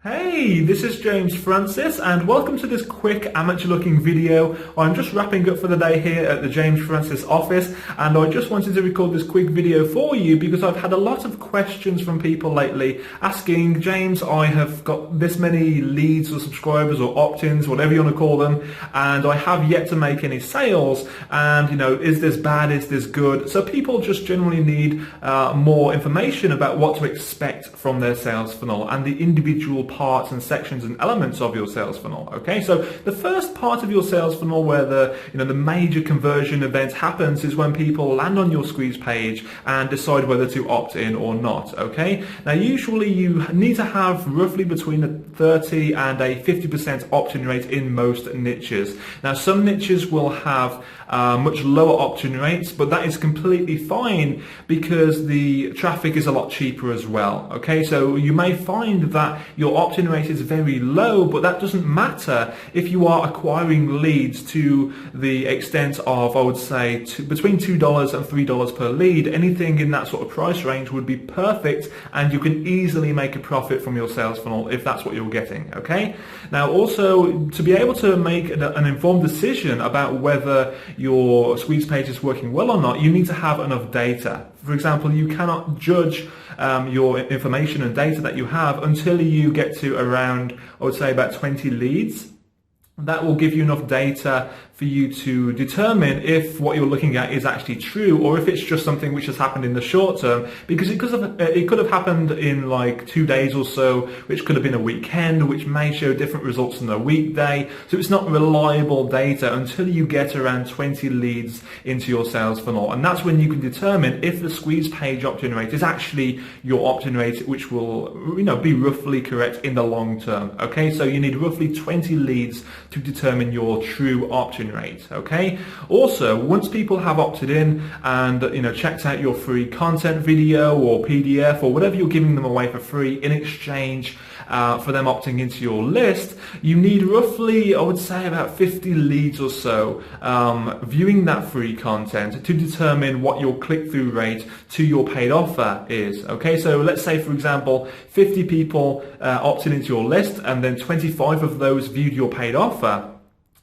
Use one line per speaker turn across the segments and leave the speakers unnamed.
Hey, this is James Francis and welcome to this quick amateur looking video. I'm just wrapping up for the day here at the James Francis office, and I just wanted to record this quick video for you because I've had a lot of questions from people lately asking, James, I have got this many leads or subscribers or opt-ins, whatever you want to call them, and I have yet to make any sales, and is this bad, is this good? So people just generally need more information about what to expect from their sales funnel and the individual parts and sections and elements of your sales funnel. Okay, so the first part of your sales funnel where the major conversion event happens is when people land on your squeeze page and decide whether to opt in or not. Okay, now usually you need to have roughly between a 30 and a 50% opt-in rate in most niches. Now some niches will have much lower opt-in rates, but that is completely fine because the traffic is a lot cheaper as well. Okay, so you may find that your opt-in rate is very low, but that doesn't matter if you are acquiring leads to the extent of, I would say, between $2 and $3 per lead. Anything in that sort of price range would be perfect, and you can easily make a profit from your sales funnel if that's what you're getting. Okay, now also to be able to make an informed decision about whether your squeeze page is working well or not, you need to have enough data. For example, you cannot judge your information and data that you have until you get to around, I would say, about 20 leads. That will give you enough data for you to determine if what you're looking at is actually true or if it's just something which has happened in the short term, because it could have happened in like 2 days or so, which could have been a weekend, which may show different results than a weekday. So it's not reliable data until you get around 20 leads into your sales funnel, and that's when you can determine if the squeeze page opt-in rate is actually your opt-in rate, which will be roughly correct in the long term. Okay, so you need roughly 20 leads to determine your true opt-in rate. Okay, also once people have opted in and checked out your free content video or PDF or whatever you're giving them away for free in exchange for them opting into your list, you need roughly, I would say, about 50 leads or so viewing that free content to determine what your click-through rate to your paid offer is. Okay, so let's say, for example, 50 people opted into your list and then 25 of those viewed your paid offer.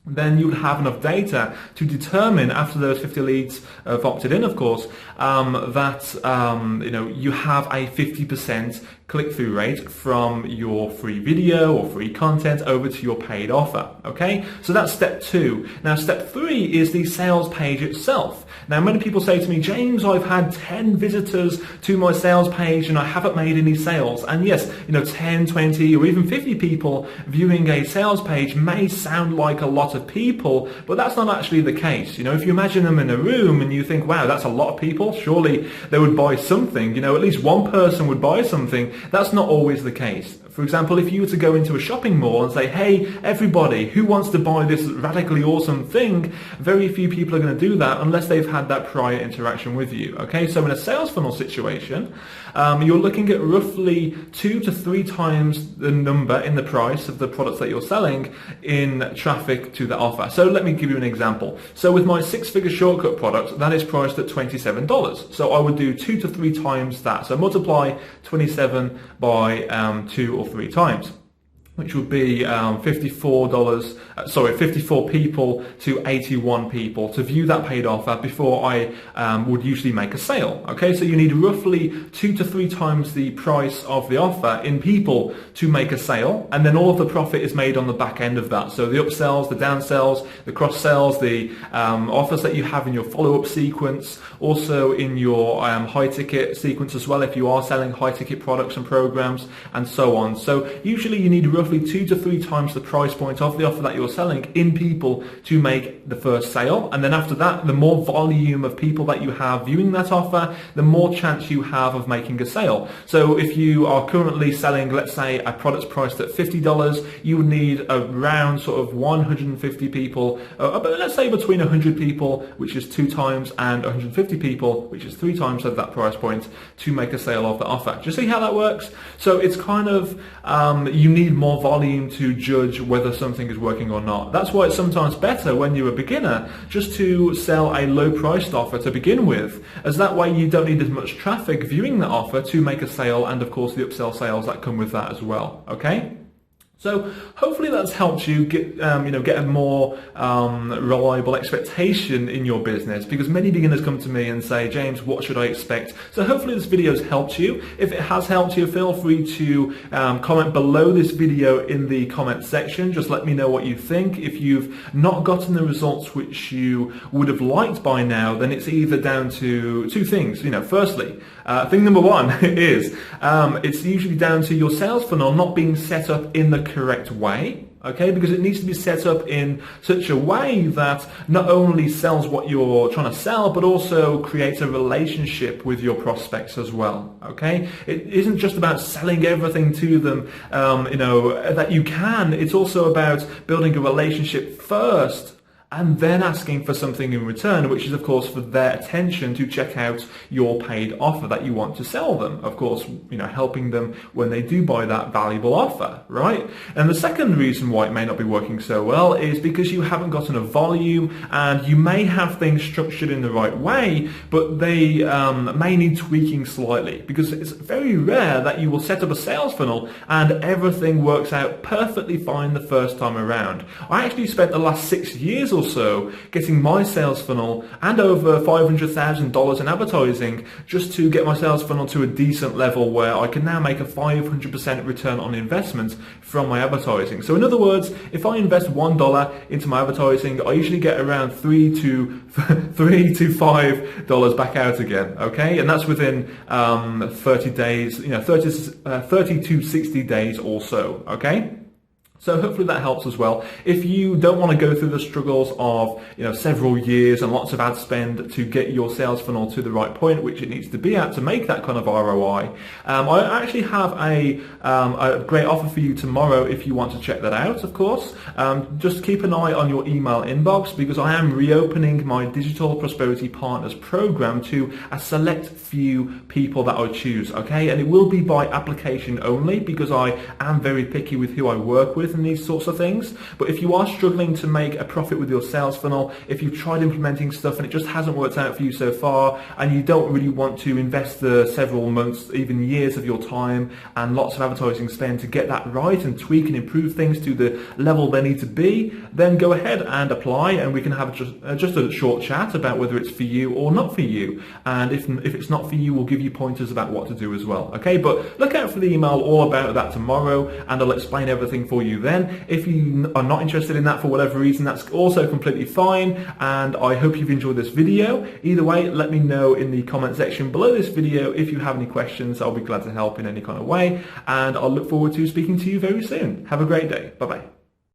Then you would have enough data to determine, after those 50 leads have opted in, of course, that you have a 50% click-through rate from your free video or free content over to your paid offer. Okay, so that's step 2. Now step 3 is the sales page itself. Now many people say to me, James, I've had 10 visitors to my sales page and I haven't made any sales. And yes, 10, 20 or even 50 people viewing a sales page may sound like a lot of people, but that's not actually the case. If you imagine them in a room and you think, wow, that's a lot of people, surely they would buy something, at least one person would buy something. That's not always the case. For example, if you were to go into a shopping mall and say, hey, everybody, who wants to buy this radically awesome thing? Very few people are going to do that unless they've had that prior interaction with you. Okay, so in a sales funnel situation, you're looking at roughly 2 to 3 times the number in the price of the products that you're selling in traffic to the offer. So let me give you an example. So with my 6-figure shortcut product, that is priced at $27. So I would do 2 to 3 times that. So multiply 27 by 2 or 3 times, which would be $54 people to 81 people to view that paid offer before I would usually make a sale. Okay, so you need roughly 2 to 3 times the price of the offer in people to make a sale, and then all of the profit is made on the back end of that. So the upsells, the downsells, the cross sells, the offers that you have in your follow-up sequence, also in your high ticket sequence as well if you are selling high ticket products and programs, and so on. So usually you need roughly 2 to 3 times the price point of the offer that you're selling in people to make the first sale, and then after that, the more volume of people that you have viewing that offer, the more chance you have of making a sale. So if you are currently selling, let's say, a product's priced at $50, you would need around sort of 150 people, let's say between 100 people, which is 2 times, and 150 people, which is 3 times of that price point, to make a sale of the offer. Do you see how that works? So it's kind of, you need more volume to judge whether something is working or not. That's why it's sometimes better when you're a beginner just to sell a low priced offer to begin with, as that way you don't need as much traffic viewing the offer to make a sale, and of course the upsell sales that come with that as well. Okay? So hopefully that's helped you get get a more reliable expectation in your business, because many beginners come to me and say, James, what should I expect? So hopefully this video has helped you. If it has helped you, feel free to comment below this video in the comment section. Just let me know what you think. If you've not gotten the results which you would have liked by now, then it's either down to two things. Firstly, thing number one is it's usually down to your sales funnel not being set up in the correct way. Okay, because it needs to be set up in such a way that not only sells what you're trying to sell, but also creates a relationship with your prospects as well. Okay, it isn't just about selling everything to them, that you can. It's also about building a relationship first, and then asking for something in return, which is of course for their attention to check out your paid offer that you want to sell them. Of course, helping them when they do buy that valuable offer, right? And the second reason why it may not be working so well is because you haven't gotten a volume, and you may have things structured in the right way, but they may need tweaking slightly, because it's very rare that you will set up a sales funnel and everything works out perfectly fine the first time around. I actually spent the last 6 years or so getting my sales funnel and over $500,000 in advertising just to get my sales funnel to a decent level where I can now make a 500% return on investment from my advertising. So in other words, if I invest $1 into my advertising, I usually get around $3 to $5 back out again. Okay, and that's within 30 days, 30 to 60 days or so. Okay. So hopefully that helps as well. If you don't want to go through the struggles of several years and lots of ad spend to get your sales funnel to the right point, which it needs to be at to make that kind of ROI, I actually have a great offer for you tomorrow if you want to check that out, of course. Just keep an eye on your email inbox, because I am reopening my Digital Prosperity Partners program to a select few people that I choose, okay? And it will be by application only, because I am very picky with who I work with and these sorts of things. But if you are struggling to make a profit with your sales funnel, if you've tried implementing stuff and it just hasn't worked out for you so far, and you don't really want to invest the several months, even years of your time and lots of advertising spend to get that right and tweak and improve things to the level they need to be, then go ahead and apply, and we can have just a short chat about whether it's for you or not for you. And if it's not for you, we'll give you pointers about what to do as well. Okay, but look out for the email all about that tomorrow, and I'll explain everything for you then. If you are not interested in that for whatever reason, that's also completely fine, and I hope you've enjoyed this video. Either way, let me know in the comment section below this video if you have any questions. I'll be glad to help in any kind of way, and I'll look forward to speaking to you very soon. Have a great day. Bye bye.